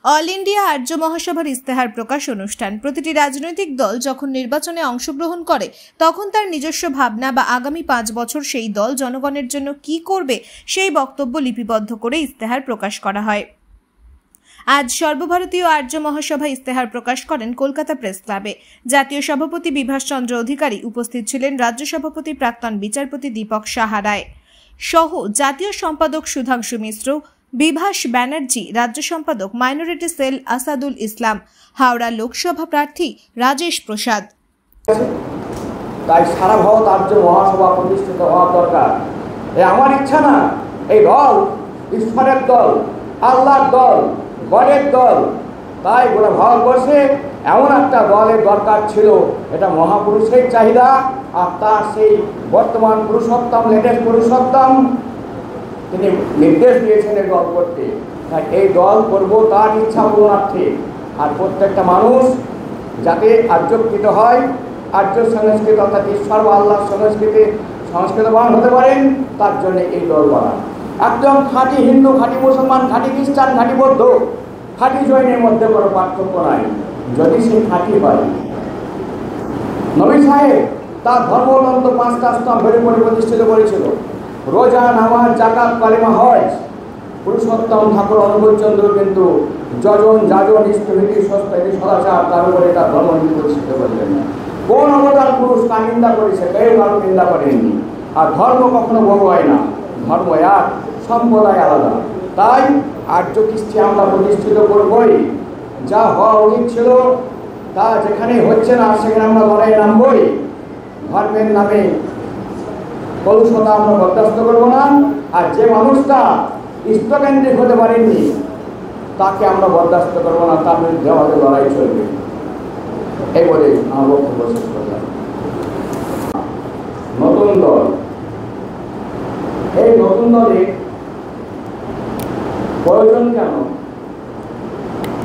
All India আর্য মহাসভার ইস্তেহার প্রকাশ অনুষ্ঠান। প্রতিটি রাজনৈতিক দল যখন নির্বাচনে অংশগ্রহণ করে তখন তার নিজস্ব ভাবনা বা আগামী 5 বছর সেই দল জনগণের জন্য কি করবে সেই বক্তব্য লিপিবদ্ধ করে ইস্তেহার প্রকাশ করা হয়। আজ সর্বভারতীয় আর্য মহাসভা ইস্তেহার প্রকাশ করেন কলকাতা প্রেস ক্লাবে। জাতীয় সভাপতি বিভাস চন্দ্র অধিকারী উপস্থিত ছিলেন, রাজ্য সভাপতি প্রাক্তন বিচারপতি দীপক সাহা রায় সহ জাতীয় সম্পাদক সুধাংশু মিশ্র, বিভাস ব্যানার্জি, রাজ্য সম্পাদক মাইনরিটি সেল আসাদুল ইসলাম, হাওড়া লোকসভা প্রার্থী রাজেশ প্রসাদ। তাই সারা ভারত আর্য মহাসভা প্রতিষ্ঠিত হওয়া দরকার। আমার ইচ্ছা না এই দল ঈশ্বরের দল, আল্লাহর দল, গডের দল। তাই গোটা ভারতবর্ষে এমন একটা দলের দরকার ছিল, এটা মহাপুরুষের চাহিদা। আর তার সেই বর্তমান পুরুষোত্তম, লেটেস্ট পুরুষোত্তম, তিনি নির্দেশ দিয়েছেন এই দল করতে। তাই এই দল করবো তার ইচ্ছা পূরণার্থে। আর প্রত্যেকটা মানুষ যাতে আর্যকৃত হয়, আর্য সংস্কৃত অর্থাৎ ঈশ্বর বা আল্লাহ সংস্কৃতবান হতে পারেন, তার জন্য এই দল করা। একদম খাঁটি হিন্দু, খাঁটি মুসলমান, খাঁটি খ্রিস্টান, খাঁটি বৌদ্ধ, খাঁটি জৈনের মধ্যে কোনো পার্থক্য নাই, যদি সে খাঁটি হয়। নবী সাহেব তার ধর্মতন্ত্র 5টা স্তম্ভের উপরে প্রতিষ্ঠিত করেছিল: রোজা, নামাজ, জাকাত, কালেমা, হজ। পুরুষোত্তম ঠাকুর অনুকূলচন্দ্র কিন্তু যজন, যাজন, ইষ্টভীতি, সস্তাতি, সদাচার, তার উপরে তার ধর্মনীতি প্রতিষ্ঠিত করলেন। কোন অবদান পুরুষ কার নিন্দা করেছে? কেউ কারো নিন্দা করেননি। আর ধর্ম কখনো বহু হয় না, ধর্ম এক, সম্প্রদায় আলাদা। তাই আর্য কৃষ্টি আমরা প্রতিষ্ঠিত করবই। যা হওয়া উচিত ছিল তা যেখানে হচ্ছে না সেখানে আমরা লড়াই নামবই। ধর্মের নামে কলুষতা আমরা বরদাস্ত করবো না। আর যে মানুষটা ইষ্টকেন্দ্রিক হতে পারেননি তাকে আমরা বরদাস্ত করবো না, তার বিরুদ্ধে আমাদের লড়াই চলবে। এই বলে আমার বক্তব্য শেষ করলাম। নতুন দল, এই নতুন দলের প্রয়োজন কেন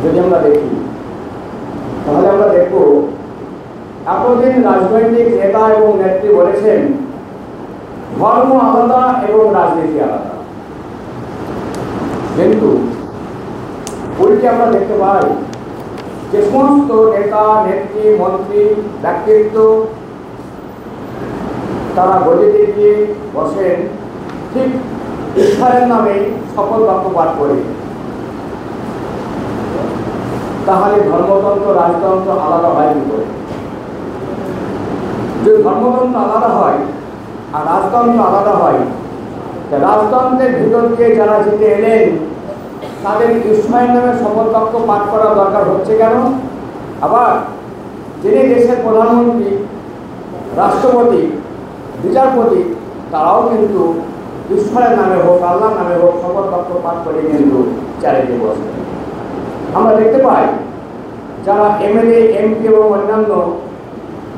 যদি আমরা দেখি, তাহলে আমরা দেখব এতদিন রাজনৈতিক নেতা এবং নেত্রী বলেছেন ধর্ম আলাদা এবং রাজনীতি আলাদা। কিন্তু উল্টে আমরা দেখতে পাই যে সমস্ত নেতা, নেত্রী, মন্ত্রী, ব্যক্তিত্ব তারা গদিতে গিয়ে বসেন ঠিক ঈশ্বরের নামে শপথ বাক্য পাঠ করে। তাহলে ধর্মতন্ত্র, রাজতন্ত্র আলাদা হয় কি করে? যদি ধর্মতন্ত্র আলাদা হয় আর রাজতন্ত্র আলাদা হয়, রাজতন্ত্রের ভিতর দিয়ে যারা জিতে এলেন তাদের ঈশ্বরের নামে শপথ বাক্য পাঠ করা দরকার হচ্ছে কেন? আবার যিনি দেশের প্রধানমন্ত্রী, রাষ্ট্রপতি, বিচারপতি, তারাও কিন্তু ঈশ্বরের নামে হোক, আল্লাহর নামে হোক, শপথ বাক্য পাঠ করে কিন্তু চারিদিকে বসে। আমরা দেখতে পাই যারা এমএলএ, এমপি এবং অন্যান্য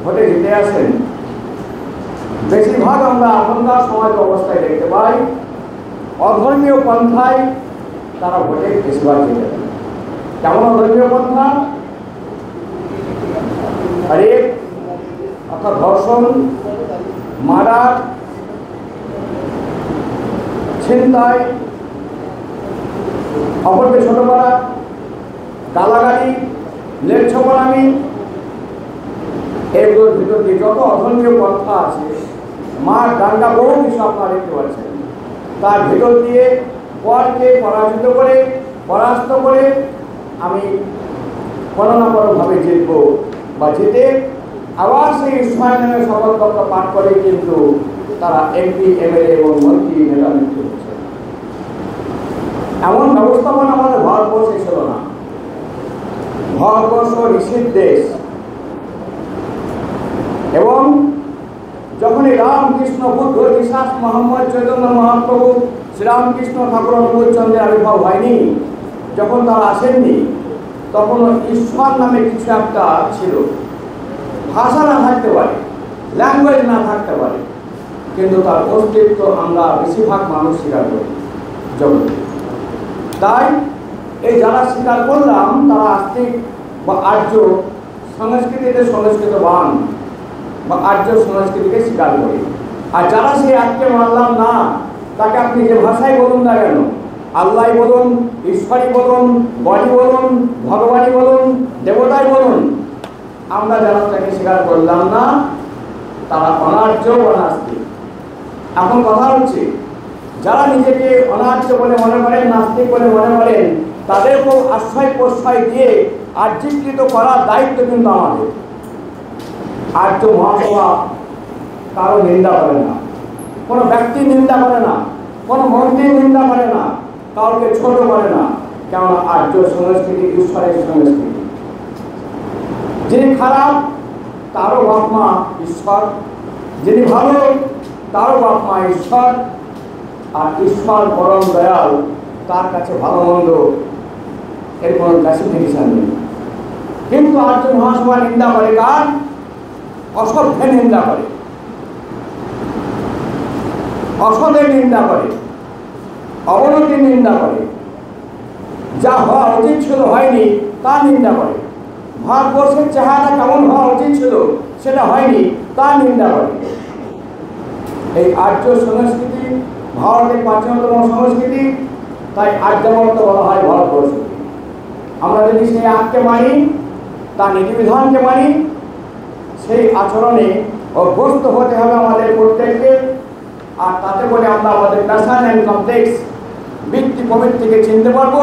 ভোটে জিতে আসেন, বেশিরভাগ আমরা এখনকার সমাজ অবস্থায় দেখতে পাই অধর্মীয় পন্থায় তারা ভোটে বেশিরভাগ জিতে। কেমন অধর্মীয় পন্থা? রেপ অর্থাৎ ধর্ষণ, মার্ডার, ছিনতাই, অপরকে ছোট করা, গালাগালি, লেচ্ছপনামি, এগুলোর ভিতর দিয়ে যত অধর্মীয় পন্থা আছে, মার ডান্ডা, বহু কিছু আপনারা দেখতে পাচ্ছেন। তার ভিতর দিয়ে পরকে পরাজিত করে, পরাস্ত করে আমি কোনো না কোনোভাবে জিতব বা জিতে আবার সেই ঈশ্বরের নামে শপথ বাক্য পাঠ করে কিন্তু তারা এমপি, এমএলএ এবং মন্ত্রী, নেতা নেত্রী হচ্ছে। এমন ব্যবস্থাপনা আমাদের ভারতবর্ষে ছিল না। ভারতবর্ষ ঋষির দেশ। এবং যখনই রামকৃষ্ণ, বুদ্ধ, বিশ্বাস, মোহাম্মদ, চৈতন্য মহাপ্রভু, শ্রীরামকৃষ্ণ ঠাকুর অনুকূলচন্দ্রের আবির্ভাব হয়নি, যখন তারা আসেননি, তখন ঈশ্বর নামে কিছু একটা ছিল। ভাষা না থাকতে পারে, ল্যাঙ্গুয়েজ না থাকতে পারে, কিন্তু তার অস্তিত্ব আমরা বেশিরভাগ মানুষ স্বীকার করি জগতে। তাই এই যারা স্বীকার করলাম তারা আস্তিক বা আর্য সংস্কৃতিতে সংস্কৃতবান বা আর্য সংস্কৃতিকে স্বীকার করি। আর যারা সেই আজকে মানলাম না, তাকে আপনি যে ভাষায় বলুন না কেন, আল্লাহ বলুন, ঈশ্বরই বলুন, গডই বলুন, ভগবানই বলুন, দেবতাই বলুন, আমরা যারা তাকে স্বীকার করলাম না তারা অনার্য ও নাস্তিক। এখন কথা হচ্ছে, যারা নিজেকে অনার্য বলে মনে করেন, নাস্তিক বলে মনে করেন, তাদেরকেও আশ্রয় প্রশ্রয় দিয়ে আর্যীকৃত করার দায়িত্ব কিন্তু আমাদের। আর্য মহাসভা কারো নিন্দা করে না, কোনো ব্যক্তির নিন্দা করে না, কোনো মন্ত্রীর নিন্দা করে না, কাউকে ছোট করে না। কেননা আর্য সংস্কৃতি ঈশ্বরের সংস্কৃতি। যিনি খারাপ তারও বাপ মা ঈশ্বর, যিনি ভালো তারও বাপ মা ঈশ্বর, আর ঈশ্বর পরম দয়াল, তার কাছে ভালো মন্দ এর কোনো ক্লাসিফিকেশন নেই। কিন্তু আর্য মহাসভা নিন্দা করে কার? অসভ্যের নিন্দা করে, অসদের নিন্দা করে, অবনতির নিন্দা করে, যা হওয়া উচিত ছিল হয়নি তা নিন্দা করে, ভারতবর্ষের চেহারা কেমন হওয়া উচিত ছিল সেটা হয়নি তা নিন্দা করে। এই আর্য সংস্কৃতি ভারতের প্রাচীনতম সংস্কৃতি, তাই আর্যাবর্ত বলা হয় ভারতবর্ষকে। আমরা যদি সেই আঁককে মানি, তার নীতিবিধানকে মানি, সেই আচরণে অভ্যস্ত হতে হবে আমাদের প্রত্যেককে। আর তাতে করে আমরা আমাদের প্যাশন অ্যান্ড কমপ্লেক্স ব্যক্তি প্রবৃত্তিকে চিনতে পারবো।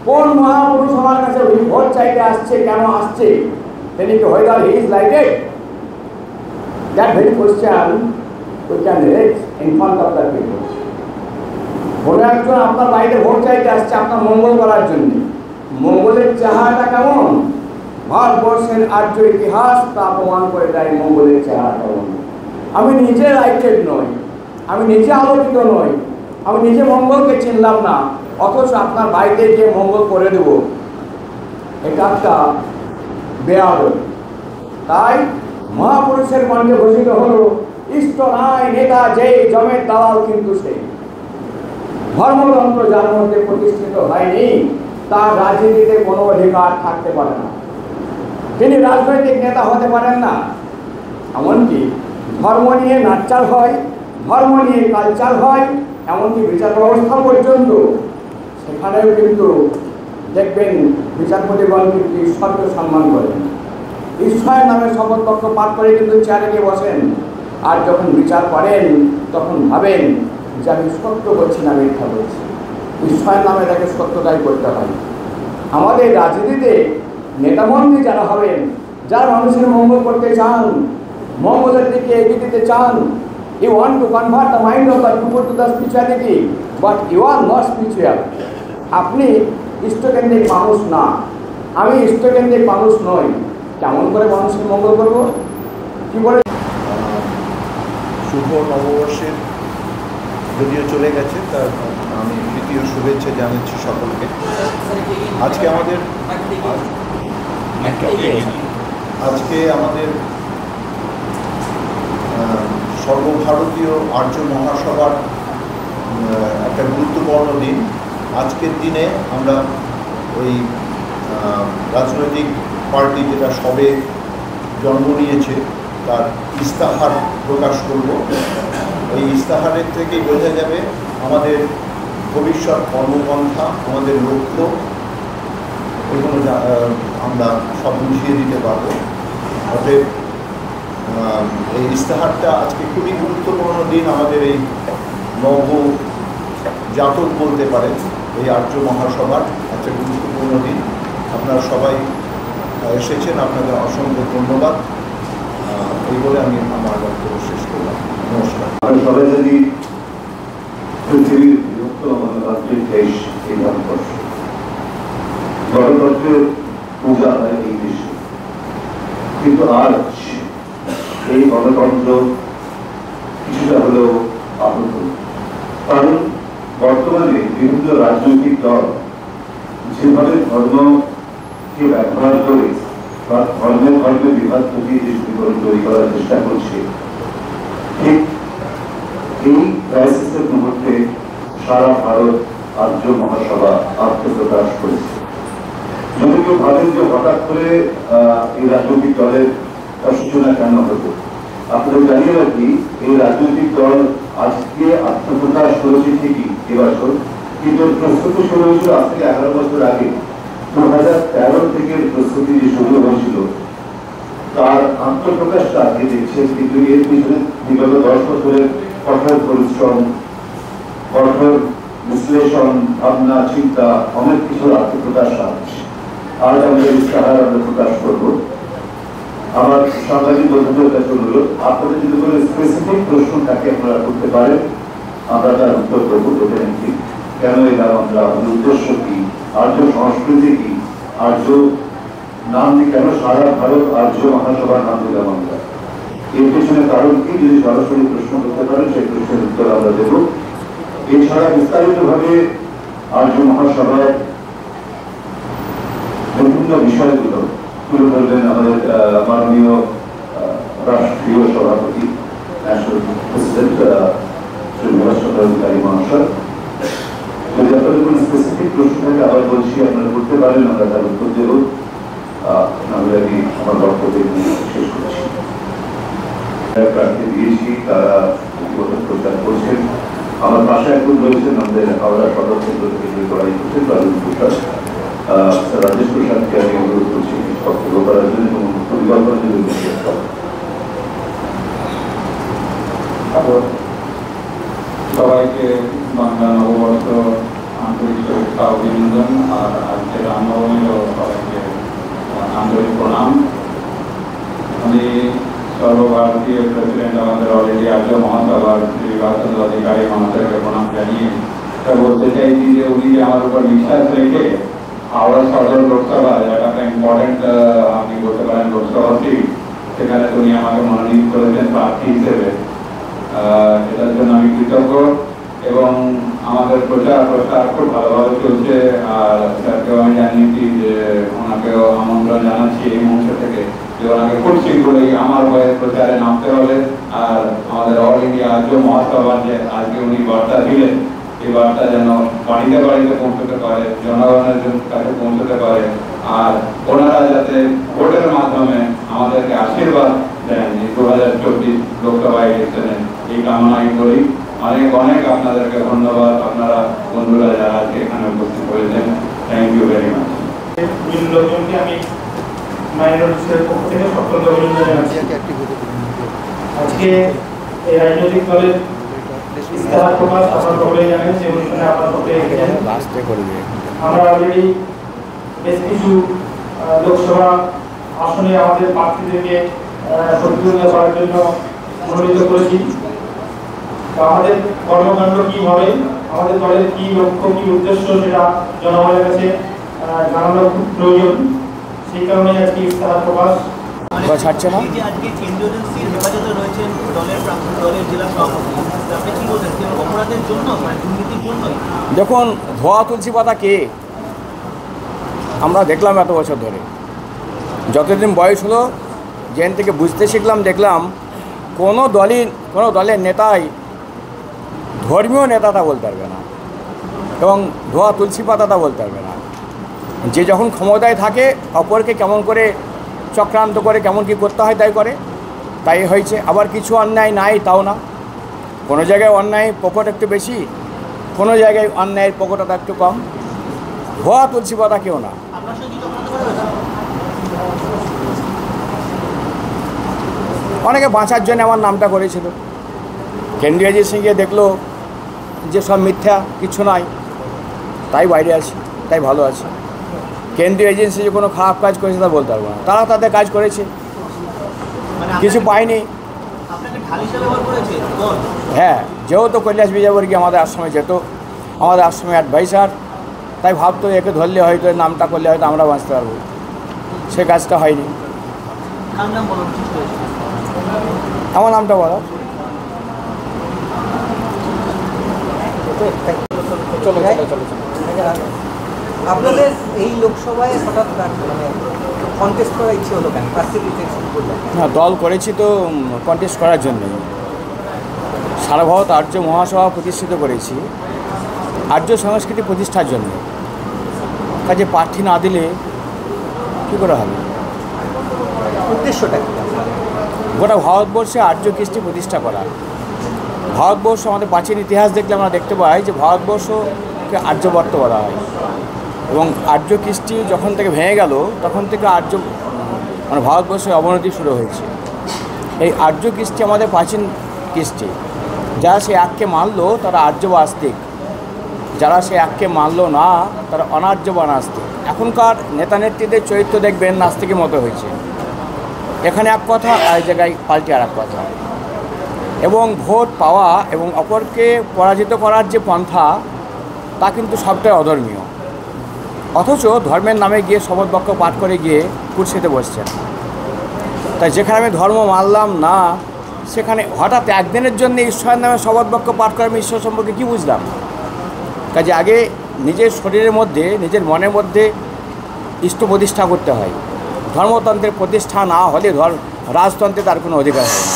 কোন মহাপুরুষ আমার কাছে ভোট চাইতে আসছে, কেন আসছে, তিনি কি whether he is lighted? That very question we can raise in front of the people. কোনো একজন আপনার বাড়িতে ভোট চাইতে আসছে আপনার মঙ্গল করার জন্য, মঙ্গলের চেহারাটা কেমন? ভারতবর্ষের আর্য ইতিহাস তা প্রমাণ করে দেয় মঙ্গলের চেহারা কেমন। আমি নিজে লাইটেড নই, আমি নিজে আলোকিত নই, আমি নিজে মঙ্গলকে চিনলাম না, অথচ আপনার বাড়িতে গিয়ে মঙ্গল করে দেব, এটা একটা বেয়াদবি। তাই মহাপুরুষের কণ্ঠে ঘোষিত হলো, ইষ্ট নাই নেতা যে জমের দালাল কিন্তু সেই। ধর্মতন্ত্র যার মধ্যে প্রতিষ্ঠিত হয়নি তার রাজনীতিতে কোনো অধিকার থাকতে পারে না, তিনি রাজনৈতিক নেতা হতে পারেন না। এমনকি ধর্ম নিয়ে নাট্যার হয়, ধর্ম নিয়ে কালচার হয়, এমনকি বিচার ব্যবস্থা পর্যন্ত, সেখানেও কিন্তু দেখবেন বিচারপতিগণ কিন্তু ঈশ্বরকে সম্মান করেন, ঈশ্বরের নামে শপথ বাক্য পাঠ করে কিন্তু চেয়ারে গিয়ে বসেন। আর যখন বিচার করেন তখন ভাবেন যে আমি সত্য বলছি না মিথ্যা বলছি, ঈশ্বরের নামে তাকে সত্যটাই করতে হয়। আমাদের রাজনীতিতে নেতামন্ত্রী যারা হবেন, যারা মানুষের মঙ্গল করতে চান, মঙ্গলের দিকে এগিয়ে দিতে চান, you want to convert the mind of the people to the spirituality, but you are not spiritual. আপনি ইষ্টকেন্দ্রিক মানুষ না, আমি ইষ্টকেন্দ্রিক মানুষ নই, কেমন করে মানুষের মঙ্গল করবো? কি বলে? শুভ নববর্ষের যদিও চলে গেছে, তার আমি তৃতীয় শুভেচ্ছা জানাচ্ছি সকলকে। আজকে আমাদের সর্বভারতীয় আর্য মহাসভার একটা গুরুত্বপূর্ণ দিন। আজকের দিনে আমরা ওই রাজনৈতিক পার্টি যেটা সবে জন্ম নিয়েছে তার ইস্তাহার প্রকাশ করব। এই ইস্তাহারের থেকেই বোঝা যাবে আমাদের ভবিষ্যৎ কর্মপন্থা, আমাদের লক্ষ্য, এগুলো আমরা সব বুঝিয়ে দিতে পারব। অতএব এই ইস্তাহারটা আজকে খুবই গুরুত্বপূর্ণ দিন আমাদের এই নব জাতক বলতে পারেন, এই আর্য মহাসভার একটা গুরুত্বপূর্ণ দিন। আপনারা সবাই এসেছেন, আপনাদের অসংখ্য ধন্যবাদ। এই বলে আমি আমার বক্তব্য শেষ করলাম। নমস্কার। সবাই যদি পৃথিবীর বৃহত্তম গণতান্ত্রিক দেশ এই ভারতবর্ষ, গণতন্ত্রের পূজা হয় এই দেশে, কিন্তু আজ এই গণতন্ত্র কিছুটা হলেও আহত। কারণ বর্তমানে বিভিন্ন রাজনৈতিক দল যেভাবে ধর্মকে ব্যবহার করে বা ধর্মে বিভাগ তৈরি দৃষ্টিকোণ তৈরি করার চেষ্টা করছে, ঠিক এই ক্রাইসিসের মুহূর্তে সারা ভারত আর্য মহাসভা আত্মপ্রকাশ করেছে। যদি কেউ ভাবেন যে হঠাৎ করে এই রাজনৈতিক দলের সূচনা কেন হতো, আপনাদের জানিয়ে রাখি এই রাজনৈতিক দল আজকে আত্মপ্রকাশ করেছে ঠিকই এবছর, কিন্তু প্রস্তুতি শুরু হয়েছিল আজ থেকে 11 বছর আগে। 2013 থেকে প্রস্তুতি যে শুরু হয়েছিল তার আত্মপ্রকাশটা আজকে দেখছেন, কিন্তু এর পিছনে বিগত 10 বছরের কঠোর পরিশ্রম, কঠোর বিশ্লেষণ, ভাবনা, চিন্তা, অনেক কিছুর আত্মপ্রকাশ আছে। আজ আমাদের ইশতেহার আমরা প্রকাশ করবো। আমার সাংবাদিক বন্ধুদের কাছে অনুরোধ, আপনাদের যদি কোনো স্পেসিফিক প্রশ্ন থাকে আপনারা করতে পারেন, আমরা তার উত্তর করবো। ডেফিনেটলি কেন এলাম আমরা, আমাদের উদ্দেশ্য কি, আর্য সংস্কৃতি কি, আর্য নাম দিয়ে কেন সারা ভারত আর্য মহাসভার নাম দিলাম আমরা, এর পেছনে কারণ কি, যদি সরাসরি প্রশ্ন করতে পারেন সেই প্রশ্নের উত্তর আমরা দেব। এছাড়া বিস্তারিতভাবে আর্য মহাসভার বিভিন্ন বিষয়গুলো তুলে ধরবেন আমাদের মাননীয় রাষ্ট্রীয় সভাপতি, ন্যাশনাল প্রেসিডেন্ট শ্রী অধিকারী মহাশয়। যদি আপনাদের কোনো স্পেসিফিক প্রশ্ন থাকে আবার বলছি আপনারা করতে পারেন, আমরা তার উত্তর দেব। নাহলে আমি আমার বক্তব্য শেষ করছি। প্রার্থী দিয়েছি, তারা প্রচার করছেন। আমার পাশে এখন রয়েছেন আমাদের হাওড়া সদর কেন্দ্র থেকে লড়াই করছেন রাজেশ প্রসাদ। রাজেশ প্রসাদকে আমি অনুরোধ করছি বক্তব্য করার জন্য এবং পরিকল্পনার জন্য। সবাইকে বাংলা নববর্ষ আন্তরিক শুভেচ্ছা অভিনন্দন। আর আজকে রামনবমীও সবাইকে আন্তরিক প্রণাম। আমি সর্বভারতীয় প্রেসিডেন্ট আমাদের অলরেডি আর্য মহাসভার শ্রী বাসুদেব অধিকারী মহাশয়কে প্রণাম জানিয়ে বলতে চাইছি যে উনি যে আমার উপর বিশ্বাস রেখে হাওড়া সদর লোকসভা, যেটা একটা ইম্পর্টেন্ট আপনি বলতে পারেন লোকসভা সিট, সেখানে উনি আমাকে মনোনীত করেছেন প্রার্থী হিসেবে। এটার জন্য আমি কৃতজ্ঞ এবং আমাদের প্রচার খুব ভালোভাবে চলছে। আর স্যারকেও আমি জানিয়েছি যে ওনাকেও আমন্ত্রণ জানাচ্ছি এই মঞ্চ থেকে যে ওনাকে খুব শীঘ্রই আমার ভয়ে প্রচারে নামতে হবে। আর আমাদের অল ইন্ডিয়া আর্য মহাসভার যে আজকে উনি বার্তা দিলেন, এই বার্তা যেন বাড়িতে বাড়িতে পৌঁছতে পারে, জনগণের কাছে পৌঁছতে পারে। আর ওনারা যাতে ভোটের মাধ্যমে আমাদেরকে আশীর্বাদ দেন এই 2024 লোকসভা ইলেকশনে, এই কামনাই করি। অনেক অনেক আপনাদেরকে ধন্যবাদ, আপনারা বন্ধুরা যারা আজকে এখানে উপস্থিত হয়েছেন। Thank you very much. লোকজনকে আমি মাইনরিটিসের পক্ষ থেকে সকল অভিনন্দন জানাচ্ছি। আজকে এই রাজনৈতিক দলের ইশতেহার প্রকাশ আপনারা সকলেই জানেন, যে অনুষ্ঠানে আপনারা সকলেই এসেছেন। আমরা অলরেডি বেশ কিছু লোকসভা আসনে আমাদের প্রার্থীদেরকে প্রতিদ্বন্দ্বিতা করার জন্য মনোনীত করেছি। তো আমাদের কর্মকাণ্ড কি হবে, আমাদের দলের কি লক্ষ্য, কি উদ্দেশ্য, সেটা জনগণের কাছে জানানো খুব প্রয়োজন। সেই কারণে আজকে ইশতেহার প্রকাশ। ছাড়ছে না আজকে কেন্দ্রীয় এজেন্সির হেফাজতে রয়েছেন দলের জেলা সভাপতি, আপনি কি বলছেন অপরাধের জন্য, মানে দুর্নীতির জন্য? দেখুন, ধোয়া তুলসী পাতা কে আমরা দেখলাম এত বছর ধরে, যতদিন বয়স হলো যেন থেকে বুঝতে শিখলাম, দেখলাম কোনো দলের নেতাই ধর্মীয় নেতাটা বলতে পারবে না এবং ধোয়া তুলসী পাতাটা বলতে পারবে না। যে যখন ক্ষমতায় থাকে অপরকে কেমন করে চক্রান্ত করে কেমন কি করতে হয় তাই করে, তাই হয়েছে। আবার কিছু অন্যায় নাই তাও না, কোনো জায়গায় অন্যায় পকট একটু বেশি, কোনো জায়গায় অন্যায়ের পকটটা একটু কম। ধোয়া তুলসী পাতা কেউ না। অনেকে বাঁচার জন্য আমার নামটা করেছিল, কেন্দ্রীয় এজেন্সি গিয়ে দেখলো যে সব মিথ্যা, কিছু নাই, তাই বাইরে আছি, তাই ভালো আছে। কেন্দ্রীয় এজেন্সি যে কোনো খারাপ কাজ করেছে তা বলতে পারবো না, তারা তাদের কাজ করেছে, কিছু পায়নি। হ্যাঁ, যেহেতু কৈলাস বিজয়বর্গী আমাদের আশ্রমে যেত, আমাদের আশ্রমে অ্যাডভাইসার, তাই ভাবতো একে ধরলে হয়তো নামটা করলে হয়তো আমরা বাঁচতে পারবো, সে কাজটা হয়নি। আমার নামটা বলো। আপনাদের এই লোকসভায় হঠাৎ মানে কন্টেস্ট করার ইচ্ছে হলো কেন? হ্যাঁ, দল করেছি তো কন্টেস্ট করার জন্যই। সারা ভারত আর্য মহাসভা প্রতিষ্ঠিত করেছি আর্য সংস্কৃতি প্রতিষ্ঠার জন্য। কাজে প্রার্থী না দিলে কী করে হবে? উদ্দেশ্যটা কি? গোটা ভারতবর্ষে আর্য কৃষ্টি প্রতিষ্ঠা করা। ভারতবর্ষ আমাদের প্রাচীন ইতিহাস দেখলে আমরা দেখতে পাই যে ভারতবর্ষকে আর্যকে আর্যবর্ত বলা হয়। এবং আর্য কৃষ্টি যখন থেকে ভেঙে গেল তখন থেকে আর্য মানে ভারতবর্ষের অবনতি শুরু হয়েছে। এই আর্য কৃষ্টি আমাদের প্রাচীন কৃষ্টি। যারা সে এককে মানলো তারা আর্য বা আস্তিক, যারা সে এককে মানলো না তারা অনার্য বা নাস্তিক। এখনকার নেতা নেত্রীদের চরিত্র দেখবেন নাস্তিকের মতো হয়েছে, এখানে এক কথা আর জায়গায় পাল্টে আর এক কথা। এবং ভোট পাওয়া এবং অপরকে পরাজিত করার যে পন্থা তা কিন্তু সবটাই অধর্মীয়। অথচ ধর্মের নামে গিয়ে শপথ বাক্য পাঠ করে গিয়ে কুর্সিতে বসছেন। তাই যেখানে আমি ধর্ম মানলাম না সেখানে হঠাৎ একদিনের জন্য ঈশ্বরের নামে শপথ বাক্য পাঠ করে আমি ঈশ্বর সম্পর্কে কী বুঝলাম? কাজে আগে নিজের শরীরের মধ্যে নিজের মনের মধ্যে ইষ্ট প্রতিষ্ঠা করতে হয়। ধর্মতন্ত্রের প্রতিষ্ঠা না হলে রাজতন্ত্রে তার কোনো অধিকার হয় না।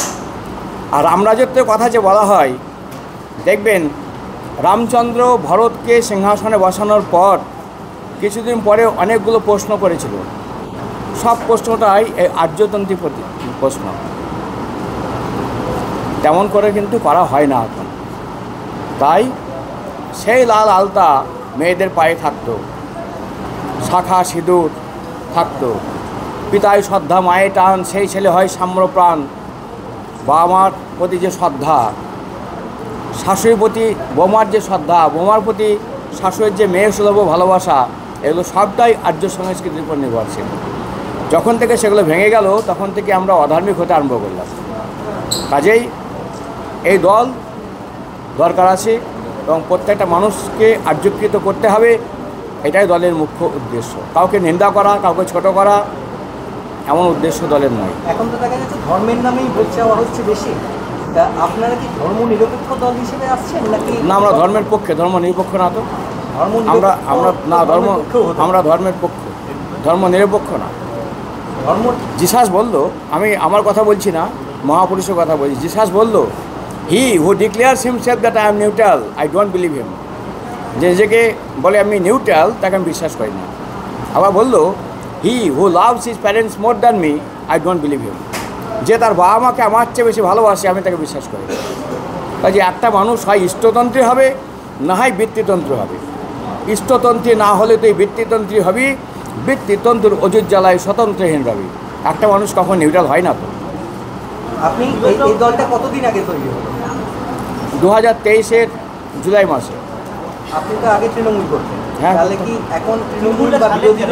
আর রামরাজত্বের কথা যে বলা হয়, দেখবেন রামচন্দ্র ভরতকে সিংহাসনে বসানোর পর কিছুদিন পরে অনেকগুলো প্রশ্ন করেছিল। সব প্রশ্নটাই এই আর্যতন্ত্রী প্রশ্ন। তেমন করে কিন্তু করা হয় না এখন। তাই সেই লাল আলতা মেয়েদের পায়ে থাকতো, শাখা সিঁদুর থাকতো, পিতায় শ্রদ্ধা মায়ে টান, সেই ছেলে হয় সাম্যপ্রাণ। বাবা মার প্রতি যে শ্রদ্ধা, শাশুড়ির প্রতি বৌমার যে শ্রদ্ধা, বৌমার প্রতি শাশুড়ির যে মেয়ে সুলভ ভালোবাসা, এগুলো সবটাই আর্য সংস্কৃতির উপর নির্ভরশীল। যখন থেকে সেগুলো ভেঙে গেল তখন থেকে আমরা অধার্মিক হতে আরম্ভ করলাম। কাজেই এই দল দরকার আছে এবং প্রত্যেকটা মানুষকে আর্যকৃত করতে হবে, এটাই দলের মুখ্য উদ্দেশ্য। কাউকে নিন্দা করা, কাউকে ছোট করা এমন উদ্দেশ্য দলের নয়। এখন তো দেখা যাচ্ছে ধর্মের নামেই ভোট চাওয়া হচ্ছে বেশি। তা আপনারা কি ধর্ম নিরপেক্ষ দল হিসেবে আসছেন নাকি? না, আমরা ধর্মের পক্ষে, ধর্ম নিরপেক্ষ না তো। আমরা ধর্মের পক্ষে, ধর্ম নিরপেক্ষ না। ধর্ম জিসাস বলল, আমি আমার কথা বলছি না, মহাপুরুষের কথা বলছি। জিসাস বলল, he who declares himself that I am neutral, I don't believe him. যে নিজেকে বলে আমি নিউট্রাল তাকে আমি বিশ্বাস করি না। আবার বলল, he who loves his parents more than me, I don't believe him. যে তার বাবা মাকে আমার চেয়ে বেশি ভালোবাসে আমি তাকে বিশ্বাস করি। কাজে একটা মানুষ হয় ইষ্টতন্ত্রী হবে, না হয় বৃত্তিতন্ত্র হবে। ইষ্টতন্ত্রী না হলে তুই বৃত্তিতন্ত্রী হবি, বৃত্তিতন্ত্রের অযুত জ্বালায় স্বতন্ত্রহীন রবি। একটা মানুষ কখন নিউট্রাল হয় না তো। আপনি এই দলটা কতদিন আগে তৈরি হলো? 2023-এর জুলাই মাসে। আপনি তো আগে তৃণমূল করতেন, হ্যাঁ। তাহলে কি এখন তৃণমূল বা বিরোধীদের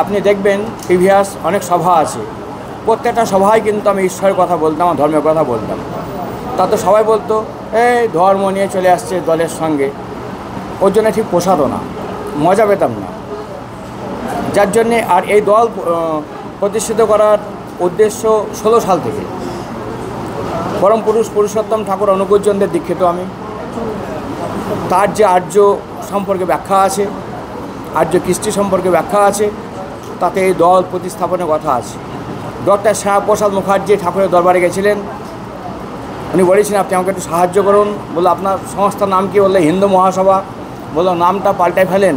আপনি দেখবেন প্রিভিয়াস অনেক সভা আছে, প্রত্যেকটা সভায় কিন্তু আমি ঈশ্বরের কথা বলতাম, আমার ধর্মের কথা বলতাম। তা তো সবাই বলতো এই ধর্ম নিয়ে চলে আসছে দলের সঙ্গে, ওর জন্য ঠিক পোষাতো না, মজা পেতাম না। যার জন্যে আর এই দল প্রতিষ্ঠিত করার উদ্দেশ্য 16 সাল থেকে। পরম পুরুষ পুরুষোত্তম ঠাকুর অনুকূলচন্দ্রের দীক্ষিত আমি। তার যে আর্য সম্পর্কে ব্যাখ্যা আছে, আর্য কৃষ্টি সম্পর্কে ব্যাখ্যা আছে, তাতে এই দল প্রতিস্থাপনের কথা আছে। ডক্টর শ্যামাপ্রসাদ মুখার্জি ঠাকুরের দরবারে গেছিলেন, উনি বলেছিলেন আপনি আমাকে একটু সাহায্য করুন। বললো আপনার সংস্থার নাম কি? বললে হিন্দু মহাসভা। বললো নামটা পাল্টাই ফেলেন,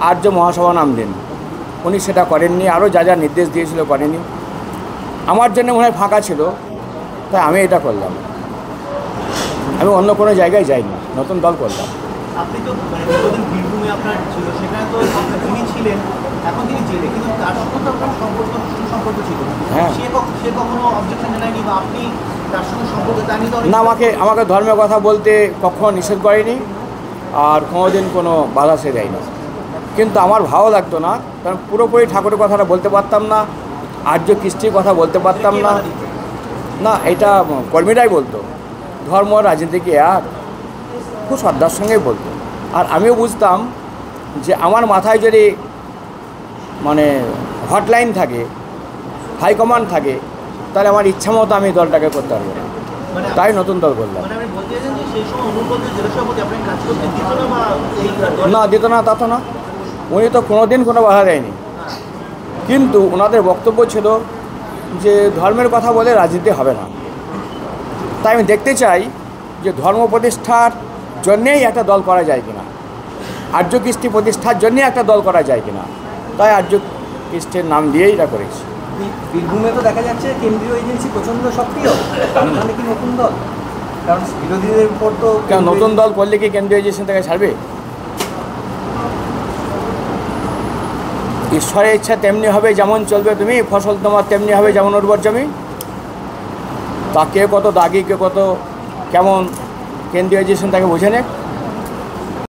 আর্য মহাসভা নাম দিন। উনি সেটা করেননি, আরও যা যা নির্দেশ দিয়েছিল করেনি। আমার জন্য মনে হয় ফাঁকা ছিল, তাই আমি এটা করলাম। আমি অন্য কোনো জায়গায় যাইনি, নতুন দল করলাম। আপনি তো দীর্ঘদিন বীরভূমে আপনার ছিল, সেখানে তো তিনি ছিলেন, এখন তিনি জেলে, কিন্তু তার সঙ্গে তো আপনার সুসম্পর্ক ছিল। হ্যাঁ, সে কখনো অবজেকশন জানায়নি বা আপনি তার সঙ্গে সম্পর্ক জানি? না, আমাকে ধর্মের কথা বলতে কখনো নিষেধ করেনি, আর কোনোদিন কোনো বাধা সে দেয়নি। কিন্তু আমার ভালো লাগতো না, কারণ পুরোপুরি ঠাকুরের কথাটা বলতে পারতাম না, আর্য কৃষ্টির কথা বলতে পারতাম না। না, এটা কর্মীরাই বলতো, ধর্ম রাজনীতি কি এক, খুব শ্রদ্ধার সঙ্গেই বলতো। আর আমিও বুঝতাম যে আমার মাথায় যদি মানে হটলাইন থাকে, হাইকমান্ড থাকে, তাহলে আমার ইচ্ছা মতো আমি দলটাকে করতে পারবো না, তাই নতুন দল করলাম। না, দিত না তা তো না, উনি তো কোনোদিন কোনো বাধা দেয়নি। কিন্তু ওনাদের বক্তব্য ছিল যে ধর্মের কথা বলে রাজনীতি হবে না। তাই আমি দেখতে চাই যে ধর্ম প্রতিষ্ঠার জন্যেই একটা দল করা যায় কিনা, আর্য কৃষ্টি প্রতিষ্ঠার জন্যেই একটা দল করা যায় কিনা, তাই আর্য কৃষ্টির নাম দিয়েই এটা করেছি। বীরভূমে তো দেখা যাচ্ছে কেন্দ্রীয় এজেন্সি প্রচণ্ড সক্রিয়, মানে কি নতুন দল? কারণ বিরোধীদের উপর তো নতুন দল করলে কি কেন্দ্রীয়জেশন থেকে ছাড়বে? ঈশ্বরের ইচ্ছা তেমনি হবে, যেমন চলবে তুমি, ফসল তোমার তেমনি হবে যেমন উর্বর জমি। তা কে কত দাগি, কে কত কেমন কেন্দ্রীয়জেশন তাকে বুঝে নে।